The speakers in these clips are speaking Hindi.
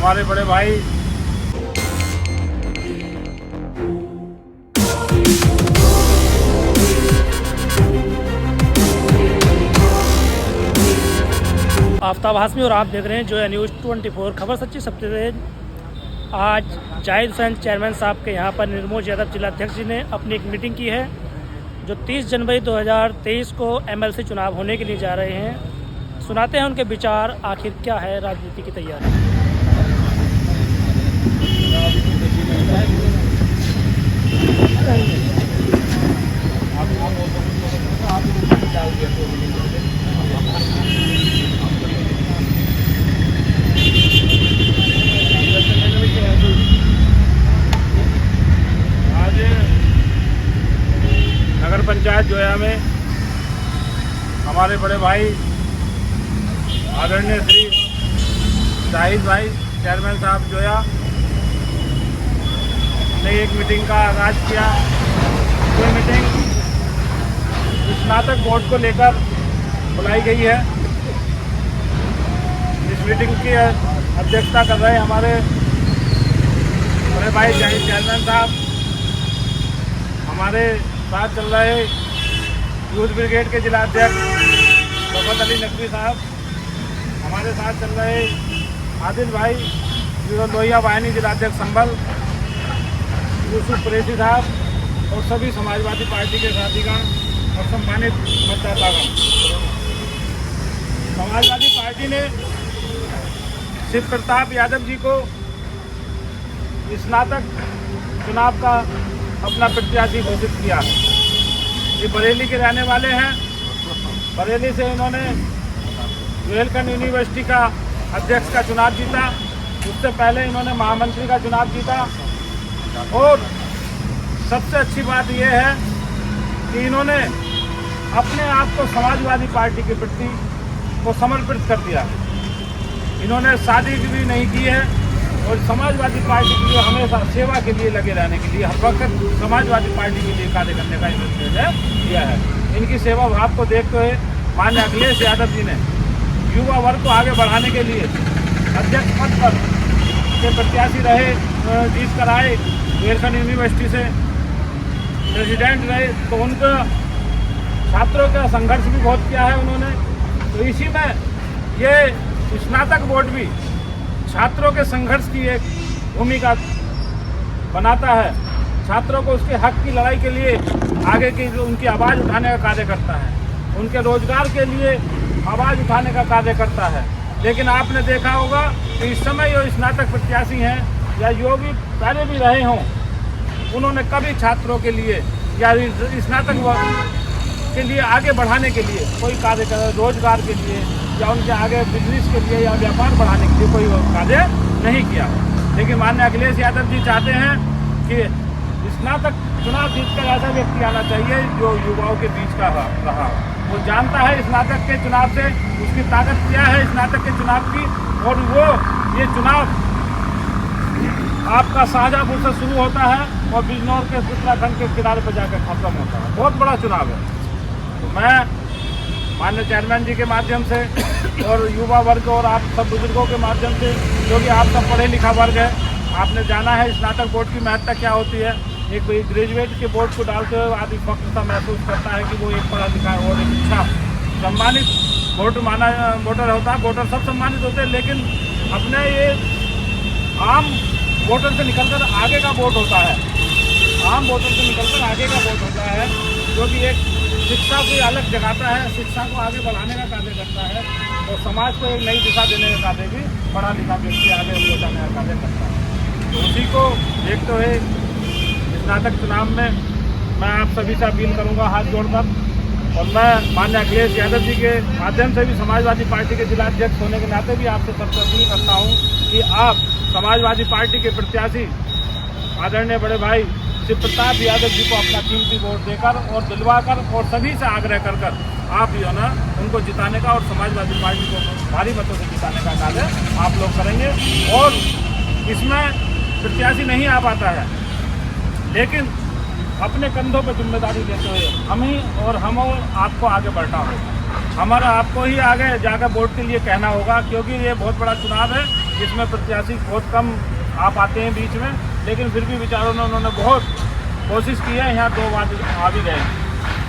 हमारे बड़े भाई आफ्ताब हाशमी और आप देख रहे हैं जो है न्यूज़ 24 खबर सच्ची सबसे तेज। आज जाहिद हुसैन चेयरमैन साहब के यहाँ पर निर्मोज यादव जिलाध्यक्ष जी ने अपनी एक मीटिंग की है जो 30 जनवरी 2023 को MLC चुनाव होने के लिए जा रहे हैं। सुनाते हैं उनके विचार, आखिर क्या है राजनीति की तैयारी। नगर पंचायत जोया में हमारे बड़े भाई आदरणीय श्री जाहिद भाई चेयरमैन साहब जोया ने एक मीटिंग का आगाज किया। ये मीटिंग स्नातक बोर्ड को लेकर बुलाई गई है। इस मीटिंग की अध्यक्षता कर रहे हमारे बड़े भाई जाहिद चेयरमैन साहब। हमारे साथ चल रहे यूथ ब्रिगेड के जिला अध्यक्ष शौकत अली नकवी साहब। हमारे साथ चल रहे आदिल भाई लोहिया वाहिनी जिला अध्यक्ष संभल, यूसुफ कुरैशी साहब और सभी समाजवादी पार्टी के साथीगण और सम्मानित मतदातागण। समाजवादी पार्टी ने शिव प्रताप यादव जी को स्नातक चुनाव का अपना प्रत्याशी घोषित किया है। ये बरेली के रहने वाले हैं। बरेली से इन्होंने बुंदेलखंड यूनिवर्सिटी का अध्यक्ष का चुनाव जीता। उससे पहले इन्होंने महामंत्री का चुनाव जीता। और सबसे अच्छी बात यह है कि इन्होंने अपने आप को समाजवादी पार्टी के प्रति को समर्पित कर दिया। इन्होंने शादी भी नहीं की है और समाजवादी पार्टी के लिए हमेशा सेवा के लिए लगे रहने के लिए हर वक्त समाजवादी पार्टी के लिए कार्य करने का निर्णय किया है। इनकी सेवा भाव को देखते हुए माननीय अखिलेश यादव जी ने युवा वर्ग को आगे बढ़ाने के लिए अध्यक्ष पद पर के प्रत्याशी रहे, जीत कर आए, बुंदेलखंड यूनिवर्सिटी से प्रेसिडेंट रहे, तो उनका छात्रों का संघर्ष भी बहुत किया है उन्होंने। तो इसी में ये स्नातक बोर्ड भी छात्रों के संघर्ष की एक भूमिका बनाता है। छात्रों को उसके हक की लड़ाई के लिए आगे की उनकी आवाज़ उठाने का कार्य करता है, उनके रोजगार के लिए आवाज़ उठाने का कार्य करता है। लेकिन आपने देखा होगा कि इस समय जो स्नातक प्रत्याशी हैं या जो भी पहले भी रहे हों, उन्होंने कभी छात्रों के लिए या स्नातक के लिए आगे बढ़ाने के लिए कोई कार्य कर, रोजगार के लिए या उनके आगे बिजनेस के लिए या व्यापार बढ़ाने के लिए कोई कार्य नहीं किया। लेकिन माननीय अखिलेश यादव जी चाहते हैं कि स्नातक चुनाव जीतकर ऐसा व्यक्ति आना चाहिए जो युवाओं के बीच का रहा। वो जानता है स्नातक के चुनाव से उसकी ताकत क्या है, स्नातक के चुनाव की, और वो ये चुनाव आपका शाहजहाँपुर से शुरू होता है और बिजनौर के उत्तराखंड के किनारे पर जाकर खत्म होता है। बहुत बड़ा चुनाव है। तो मैं माननीय चेयरमैन जी के माध्यम से और युवा वर्ग और आप सब बुजुर्गों के माध्यम से, क्योंकि आप सब पढ़े लिखा वर्ग है, आपने जाना है स्नातक बोर्ड की महत्ता क्या होती है। एक ग्रेजुएट के बोर्ड को डालते हुए आदमी फख्र महसूस करता है कि वो एक पढ़ा लिखा और एक अच्छा सम्मानित वोटर होता है। वोटर सब सम्मानित होते हैं, लेकिन अपने ये आम वोटर से निकलकर आगे का वोट होता है। आम वोटर से निकलकर आगे का वोट होता है, जो कि एक शिक्षा को अलग जगाता है, शिक्षा को आगे बढ़ाने का कार्य करता है और समाज को एक नई दिशा देने का कार्य भी पढ़ा लिखा व्यक्ति आगे पहुँचाने का कार्य करता है। तो उसी को देखते हुए स्नातक चुनाव में मैं आप सभी से अपील करूंगा हाथ जोड़कर, और मैं माननीय अखिलेश यादव जी के माध्यम से भी समाजवादी पार्टी के जिला अध्यक्ष होने के नाते भी आपसे सबसे अपील करता हूं कि आप समाजवादी पार्टी के प्रत्याशी आदरणीय बड़े भाई शिव प्रताप यादव जी को अपना कीमती वोट देकर और दिलवाकर और सभी से आग्रह कर आप जो ना उनको जिताने का और समाजवादी पार्टी को भारी मतों से जिताने का कार्य आप लोग करेंगे। और इसमें प्रत्याशी नहीं आ पाता है, लेकिन अपने कंधों पर जिम्मेदारी लेते हुए हम आपको आगे बढ़ना होगा। हमारा आपको ही आगे जाकर वोट के लिए कहना होगा, क्योंकि ये बहुत बड़ा चुनाव है जिसमें प्रत्याशी बहुत कम आ पाते हैं बीच में, लेकिन फिर भी विचारों ने उन्होंने बहुत कोशिश की है। यहाँ 2 बार आ भी गए हैं,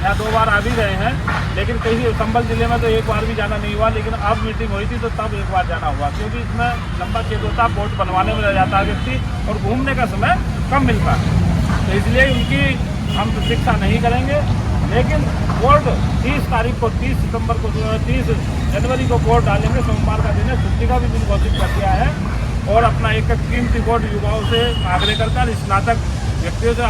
यहाँ 2 बार आ भी गए हैं, लेकिन कहीं संभल जिले में तो 1 बार भी जाना नहीं हुआ। लेकिन अब मीटिंग हुई थी तो तब 1 बार जाना हुआ, क्योंकि इसमें लंबा खेत होता है, वोट बनवाने में रह जाता है व्यक्ति और घूमने का समय कम मिलता है। तो इसलिए उनकी हम प्रतीक्षा नहीं करेंगे, लेकिन वोट 30 तारीख को 30 सितंबर को 30 जनवरी को वोट डालेंगे। सोमवार का दिन है, छुट्टी का भी दिन घोषित कर दिया है। और अपना एक कीमती वोट युवाओं से आग्रह करकर, स्नातक व्यक्तियों से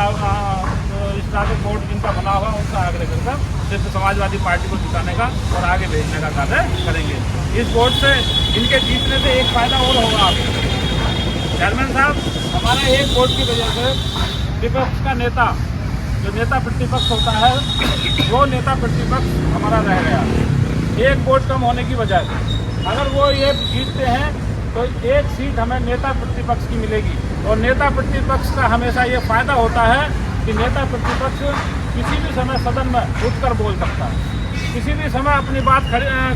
स्नातक वोट जिनका बना हुआ उनका आग्रह कर सिर्फ समाजवादी पार्टी को जिताने का और आगे भेजने का कार्य करेंगे। इस वोट से इनके जीतने से एक फायदा और होगा आपको चेयरमैन साहब, हमारा एक वोट की वजह से विपक्ष का नेता, जो नेता प्रतिपक्ष होता है, वो नेता प्रतिपक्ष हमारा रह गया एक वोट कम होने की वजह से। अगर वो ये जीतते हैं तो एक सीट हमें नेता प्रतिपक्ष की मिलेगी। और नेता प्रतिपक्ष का हमेशा ये फायदा होता है कि नेता प्रतिपक्ष किसी भी समय सदन में उठकर बोल सकता है, किसी भी समय अपनी बात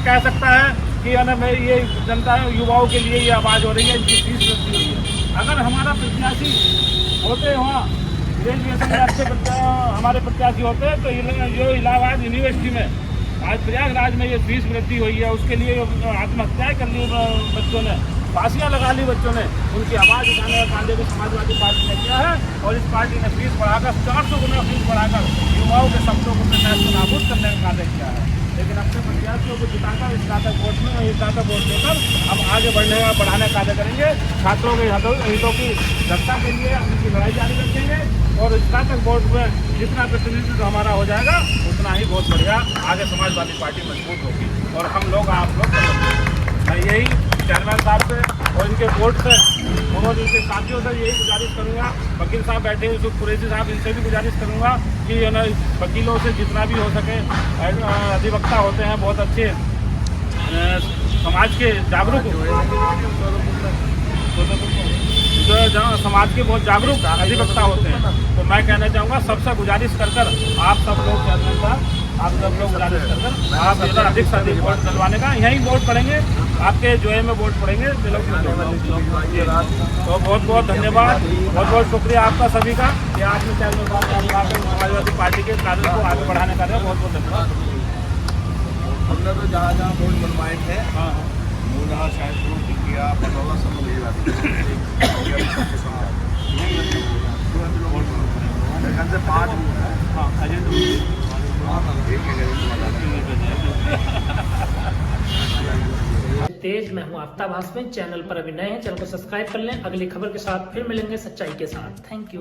कह सकता है कि मैं ये जनता युवाओं के लिए ये आवाज़ हो रही है, इनकी फीस वृद्धि हुई है। अगर हमारा प्रत्याशी होते वहाँ ग्रेजुएशन में अच्छे हमारे प्रत्याशी होते हैं तो जो इलाहाबाद यूनिवर्सिटी में आज प्रयागराज में ये फीस वृद्धि हुई है, उसके लिए आत्महत्याएं कर ली बच्चों ने, फांसियाँ लगा ली बच्चों ने, उनकी आवाज़ उठाने का कार्य भी समाजवादी पार्टी ने किया है। और इस पार्टी ने फीस बढ़ाकर 400 गुना फीस बढ़ाकर युवाओं के शब्दों को नाबूद करने का कार्य किया है। लेकिन अपने प्रत्याशियों को जिताकर स्नातक वोट में स्नातक वोट देकर हम आगे बढ़ाने का कार्य करेंगे। छात्रों के हितों की रक्षा के लिए हम इनकी लड़ाई जारी रखेंगे और स्नातक वोट में जितना प्रतिनिधित्व हमारा हो जाएगा उतना ही बहुत बढ़िया आगे समाजवादी पार्टी मजबूत होगी और हम लोग आप लोग मैं यही चेयरमैन साहब से और इनके बोर्ड से और इनके साथियों से यही गुजारिश करूँगा, वकील साहब बैठे हुए कुरैशी साहब, इनसे भी गुजारिश करूँगा कि वकीलों से जितना भी हो सके, अधिवक्ता होते हैं बहुत अच्छे समाज के जागरूक, जो समाज के बहुत जागरूक अधिवक्ता होते हैं। तो मैं कहना चाहूँगा सबसे गुजारिश कर आप सब लोग चेयरमैन साहब, आप सब लोग गुजारिश कर आप अधिक से अधिक वोट डलवाने का, यहीं वोट पड़ेंगे आपके जो है में वोट पड़ेंगे। तो बहुत बहुत धन्यवाद, बहुत बहुत शुक्रिया आपका सभी का कि आपने चैनल समाजवादी पार्टी के कार्य को आगे बढ़ाने का बहुत बहुत धन्यवाद। हमने तो जहाँ जहाँ वोट बनवाए थे, हाँ जहाँ शायद किया पटौला सब से 5 तेज मैं हूँ आफ्ताब हाशमी। चैनल पर अभी नए हैं, चैनल को सब्सक्राइब कर लें। अगली खबर के साथ फिर मिलेंगे सच्चाई के साथ। Thank you.